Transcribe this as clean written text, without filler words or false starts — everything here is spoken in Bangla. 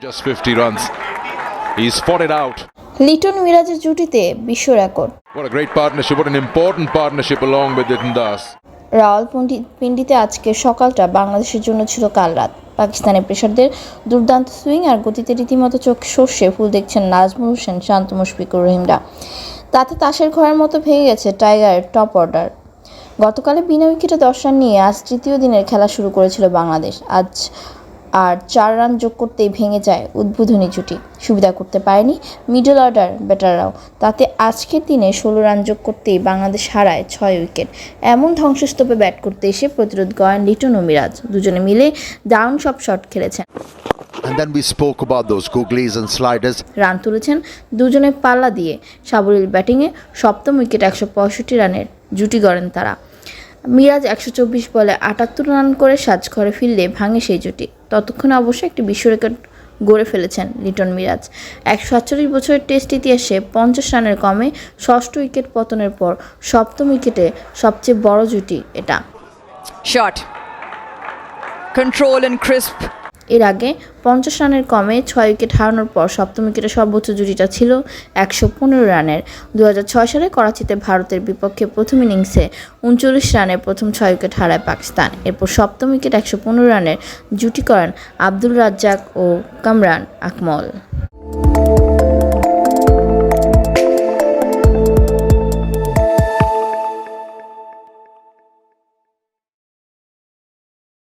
Just 50 runs. He's spotted out. Liton মিরাজের জুটিতে বিশ্ব record. What a great partnership. What an important partnership along with Liton Das. রাওয়ালপিন্ডিতে আজকে সকালটা বাংলাদেশের জন্য ছিল কাল রাত। পাকিস্তানি পেসারদের দুর্দান্ত সুইং আর গতিতে রীতিমতো চোখ সর্ষে ফুল দেখছেন নাজমুল হোসেন, শান্ত, মুশফিকুর রহিমরা। তাতে তাসের ঘরের মতো ভেঙে গেছে টাইগারের টপ অর্ডার। গতকালে বিনা উইকেটে 10 রান নিয়ে আজ তৃতীয় দিনের খেলা শুরু করেছিল বাংলাদেশ। আজ আর 4 রান যোগ করতেই ভেঙে যায় উদ্বোধনী জুটি। সুবিধা করতে পারেনি মিডল অর্ডার ব্যাটাররাও। তাতে আজকের দিনে 16 রান যোগ করতেই বাংলাদেশ হারায় 6 উইকেট। এমন ধ্বংসস্তূপে ব্যাট করতে এসে প্রতিরোধ করেন লিটন ও মিরাজ। দুজনে মিলে ডাউন সব শট খেলেছেন। And then we spoke about those googlies and sliders. Run তুলেছেন দুজনে পাল্লা দিয়ে। সাবলীল ব্যাটিংয়ে সপ্তম উইকেট 165 রানের জুটি গড়েন তারা। মিরাজ 124 বলে 78 রান করে সাজঘরে ফিরলে ভাঙে সেই জুটি। ততক্ষণে অবশ্য একটি বিশ্ব রেকর্ড গড়ে ফেলেছেন লিটন মিরাজ। 147 বছরের টেস্ট ইতিহাসে 50 রানের কমে ষষ্ঠ উইকেট পতনের পর সপ্তম উইকেটে সবচেয়ে বড় জুটি এটা। Shot. Control and crisp. এর আগে 50 রানের কমে 6 উইকেট হারানোর পর সপ্তম উইকেটে সর্বোচ্চ জুটিটা ছিল 115 রানের। 2006 সালে করাচিতে ভারতের বিপক্ষে প্রথম ইনিংসে 39 রানে প্রথম 6 উইকেট হারায় পাকিস্তান। এরপর সপ্তম উইকেট 115 রানের জুটি করেন আব্দুল রাজ্জাক ও কামরান আকমল।